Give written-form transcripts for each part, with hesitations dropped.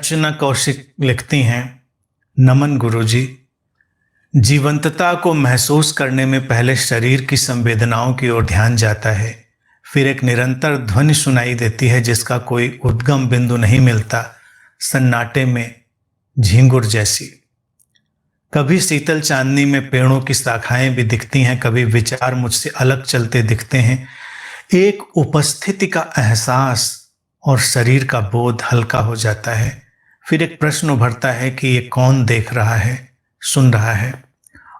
अर्चना कौशिक लिखती हैं, नमन गुरुजी। जीवंतता को महसूस करने में पहले शरीर की संवेदनाओं की ओर ध्यान जाता है, फिर एक निरंतर ध्वनि सुनाई देती है जिसका कोई उद्गम बिंदु नहीं मिलता, सन्नाटे में झींगुर जैसी। कभी शीतल चांदनी में पेड़ों की शाखाएं भी दिखती हैं, कभी विचार मुझसे अलग चलते दिखते हैं। एक उपस्थिति का एहसास और शरीर का बोध हल्का हो जाता है। फिर एक प्रश्न उभरता है कि ये कौन देख रहा है, सुन रहा है,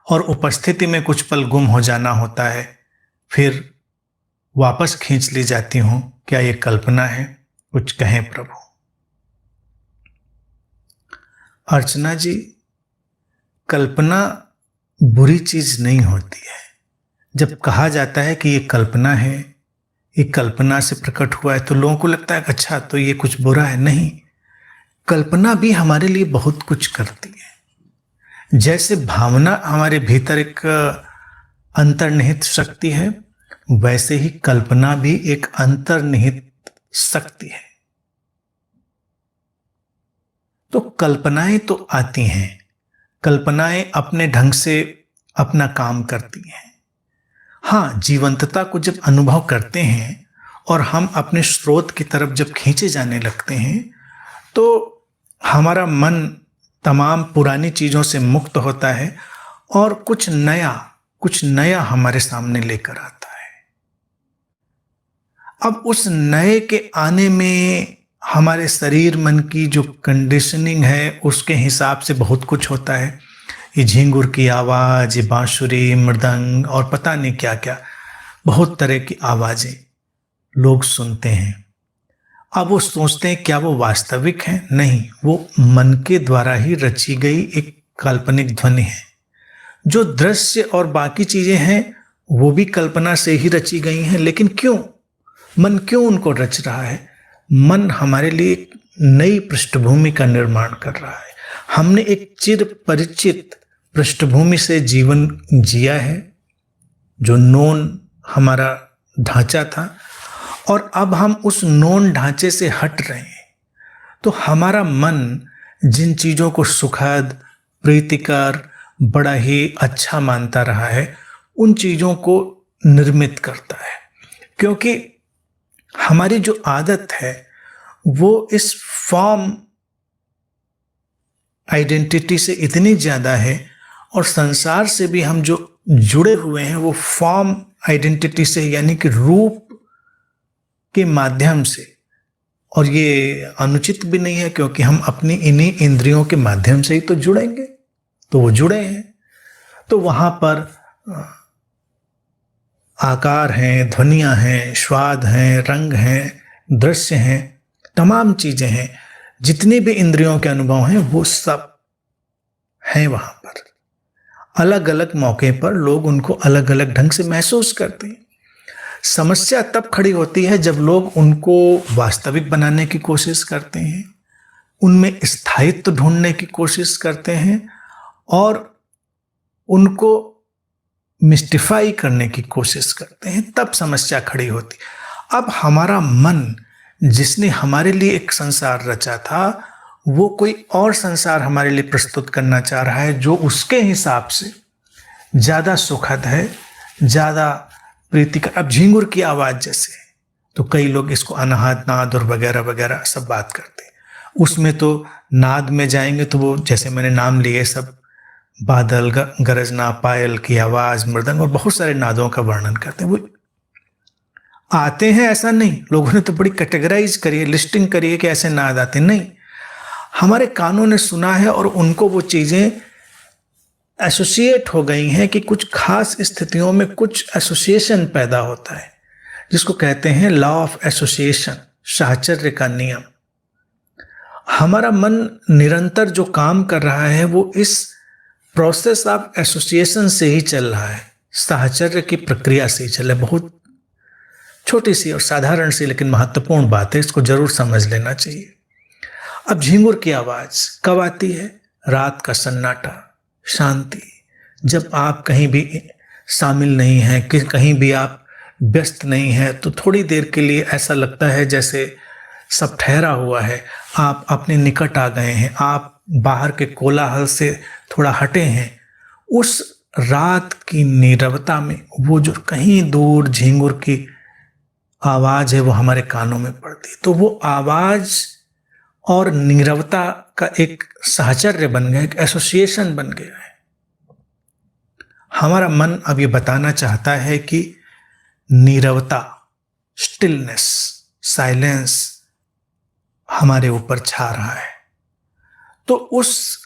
और उपस्थिति में कुछ पल गुम हो जाना होता है। फिर वापस खींच ली जाती हूं। क्या ये कल्पना है? कुछ कहें प्रभु। अर्चना जी, कल्पना बुरी चीज नहीं होती है। जब कहा जाता है कि ये कल्पना है, ये कल्पना से प्रकट हुआ है, तो लोगों को लगता है अच्छा तो ये कुछ बुरा है। नहीं, कल्पना भी हमारे लिए बहुत कुछ करती है। जैसे भावना हमारे भीतर एक अंतर्निहित शक्ति है, वैसे ही कल्पना भी एक अंतर्निहित शक्ति है। तो कल्पनाएं तो आती हैं, कल्पनाएं अपने ढंग से अपना काम करती हैं। हाँ, जीवंतता को जब अनुभव करते हैं और हम अपने स्रोत की तरफ जब खींचे जाने लगते हैं, तो हमारा मन तमाम पुरानी चीज़ों से मुक्त होता है और कुछ नया हमारे सामने लेकर आता है। अब उस नए के आने में हमारे शरीर मन की जो कंडीशनिंग है, उसके हिसाब से बहुत कुछ होता है। ये झींगुर की आवाज़, ये बांसुरी, मृदंग और पता नहीं क्या क्या, बहुत तरह की आवाज़ें लोग सुनते हैं। अब वो सोचते हैं क्या वो वास्तविक है? नहीं, वो मन के द्वारा ही रची गई एक काल्पनिक ध्वनि है। जो दृश्य और बाकी चीजें हैं वो भी कल्पना से ही रची गई हैं। लेकिन क्यों? मन क्यों उनको रच रहा है? मन हमारे लिए एक नई पृष्ठभूमि का निर्माण कर रहा है। हमने एक चिर परिचित पृष्ठभूमि से जीवन जिया है, जो नोन हमारा ढांचा था, और अब हम उस नोन ढांचे से हट रहे हैं। तो हमारा मन जिन चीज़ों को सुखद, प्रीतिकर, बड़ा ही अच्छा मानता रहा है, उन चीज़ों को निर्मित करता है। क्योंकि हमारी जो आदत है वो इस फॉर्म आइडेंटिटी से इतनी ज़्यादा है, और संसार से भी हम जो जुड़े हुए हैं वो फॉर्म आइडेंटिटी से, यानी कि रूप के माध्यम से। और ये अनुचित भी नहीं है, क्योंकि हम अपनी इन्हीं इंद्रियों के माध्यम से ही तो जुड़ेंगे। तो वो जुड़े हैं, तो वहाँ पर आकार हैं, ध्वनियाँ हैं, स्वाद हैं, रंग हैं, दृश्य हैं, तमाम चीज़ें हैं। जितने भी इंद्रियों के अनुभव हैं वो सब हैं वहाँ पर। अलग अलग मौके पर लोग उनको अलग अलग ढंग से महसूस करते हैं। समस्या तब खड़ी होती है जब लोग उनको वास्तविक बनाने की कोशिश करते हैं, उनमें स्थायित्व ढूंढने की कोशिश करते हैं और उनको मिस्टिफाई करने की कोशिश करते हैं, तब समस्या खड़ी होती। अब हमारा मन, जिसने हमारे लिए एक संसार रचा था, वो कोई और संसार हमारे लिए प्रस्तुत करना चाह रहा है, जो उसके हिसाब से ज़्यादा सुखद है, ज़्यादा प्रीतिकर। अब झींगुर की आवाज़ जैसे, तो कई लोग इसको अनाहत नाद और वगैरह वगैरह सब बात करते हैं। उसमें तो नाद में जाएंगे तो वो, जैसे मैंने नाम लिए, सब बादल, गरजना, पायल की आवाज़, मृदंग और बहुत सारे नादों का वर्णन करते हैं। वो आते हैं, ऐसा नहीं, लोगों ने तो बड़ी कैटेगराइज करी है, लिस्टिंग करी है कि ऐसे नाद आते। नहीं, हमारे कानों ने सुना है और उनको वो चीज़ें एसोसिएट हो गई हैं कि कुछ खास स्थितियों में कुछ एसोसिएशन पैदा होता है, जिसको कहते हैं लॉ ऑफ एसोसिएशन, साहचर्य का नियम। हमारा मन निरंतर जो काम कर रहा है वो इस प्रोसेस ऑफ एसोसिएशन से ही चल रहा है, साहचर्य की प्रक्रिया से ही चल रहा है। बहुत छोटी सी और साधारण सी लेकिन महत्वपूर्ण बात है, इसको जरूर समझ लेना चाहिए। अब झींगुर की आवाज़ कब आती है? रात का सन्नाटा, शांति, जब आप कहीं भी शामिल नहीं हैं, कि कहीं भी आप व्यस्त नहीं हैं, तो थोड़ी देर के लिए ऐसा लगता है जैसे सब ठहरा हुआ है, आप अपने निकट आ गए हैं, आप बाहर के कोलाहल से थोड़ा हटे हैं, उस रात की नीरवता में वो जो कहीं दूर झिंगुर की आवाज है वो हमारे कानों में पड़ती, तो वो आवाज और नीरवता का एक साहचर्य बन गया, एक एसोसिएशन बन गया है। हमारा मन अब ये बताना चाहता है कि नीरवता, स्टिलनेस, साइलेंस हमारे ऊपर छा रहा है। तो उस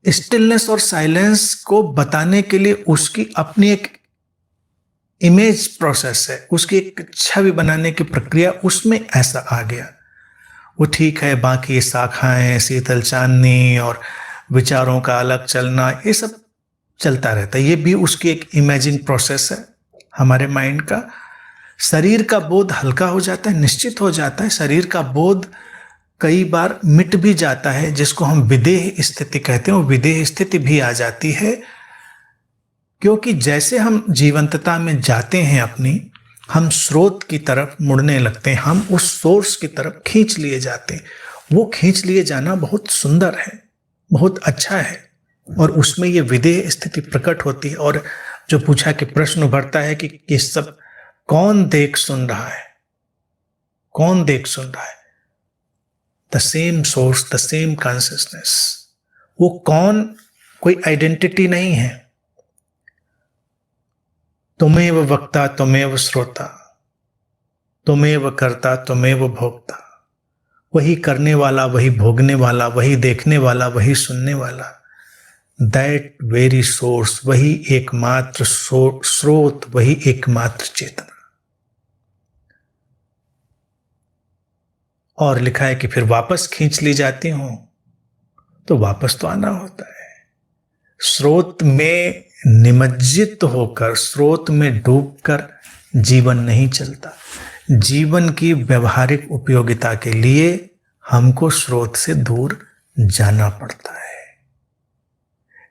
स्टिलनेस और साइलेंस को बताने के लिए उसकी अपनी एक इमेज प्रोसेस है, उसकी एक छवि बनाने की प्रक्रिया उसमें ऐसा आ गया। वो ठीक है, बाकी शाखाएं, शीतल चांदनी और विचारों का अलग चलना, ये सब चलता रहता है, ये भी उसकी एक इमेजिंग प्रोसेस है हमारे माइंड का। शरीर का बोध हल्का हो जाता है, निश्चित हो जाता है, शरीर का बोध कई बार मिट भी जाता है, जिसको हम विदेह स्थिति कहते हैं, वो विदेह स्थिति भी आ जाती है, क्योंकि जैसे हम जीवंतता में जाते हैं अपनी, हम स्रोत की तरफ मुड़ने लगते हैं, हम उस सोर्स की तरफ खींच लिए जाते हैं। वो खींच लिए जाना बहुत सुंदर है, बहुत अच्छा है, और उसमें ये विदेह स्थिति प्रकट होती है। और जो पूछा कि प्रश्न उभरता है कि ये सब कौन देख सुन रहा है, कौन देख सुन रहा है? The same source, the same consciousness. वो कौन कोई आइडेंटिटी नहीं है। तुमेव वक्ता तुमेव श्रोता, तुमेव कर्ता तुमेव भोक्ता। वही करने वाला, वही भोगने वाला, वही देखने वाला, वही सुनने वाला। दैट वेरी सोर्स, वही एकमात्र स्रोत, वही एकमात्र चेतना। और लिखा है कि फिर वापस खींच ली जाती हूं, तो वापस तो आना होता है। स्रोत में निमज्जित होकर, स्रोत में डूबकर जीवन नहीं चलता। जीवन की व्यवहारिक उपयोगिता के लिए हमको स्रोत से दूर जाना पड़ता है।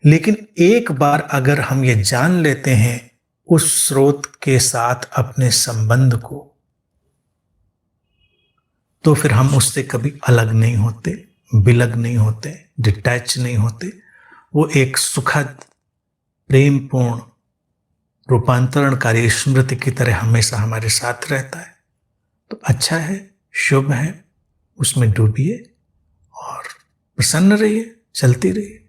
लेकिन एक बार अगर हम ये जान लेते हैं उस स्रोत के साथ अपने संबंध को, तो फिर हम उससे कभी अलग नहीं होते, विलग नहीं होते, डिटैच नहीं होते। वो एक सुखद, प्रेमपूर्ण, रूपांतरणकारी स्मृति की तरह हमेशा हमारे साथ रहता है। तो अच्छा है, शुभ है, उसमें डूबिए और प्रसन्न रहिए, चलती रहिए।